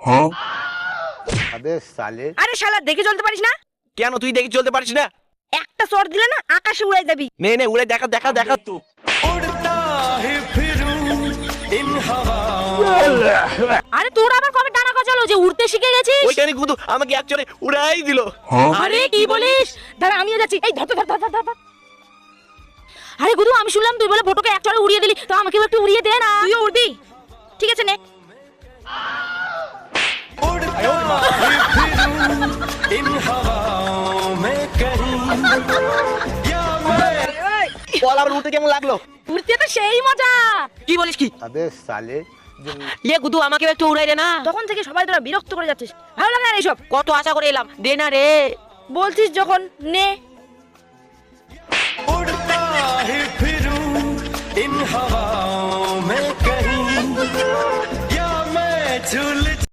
अबे साले আরে শালা দেখে চলতে পারিস না? কেন তুই দেখি চলতে পারিস না? একটা চড় দিলে না আকাশে উড়াই যাবি। নে নে উড়ে দেখা দেখা দেখা। আরে তোর আবার কবে ডানা গজালো যে উড়তে শিখে গেছিস? ওইখানে গুদু আমাকে এক চড়ে উড়াই দিল। আরে কি বলিস? দাঁড়া আমিও যাচ্ছি। এই ধর ধর ধর ধর ধর। আরে গুদু আমি শুনলাম তুই বলে ফটোকে এক চড়ে উড়িয়ে দিলি, তো আমাকেও একটু উড়িয়ে দে না। তুইও উড়বি? ঠিক আছে নে। বল আবার উড়তে কেমন লাগলো? উড়তে তো সেই মজা। কি বলিস কি? अबे साले ইয়ে গুদু আমাকে একটু উড়াই দে না। তখন থেকে সবাই তোরা বিরক্ত করে যাচ্ছিস, ভালো লাগে না এইসব। কত আশা করে এলাম, দে না রে। বলছিস যখন নে। उड़ता ही फिरूं इन हवाओं में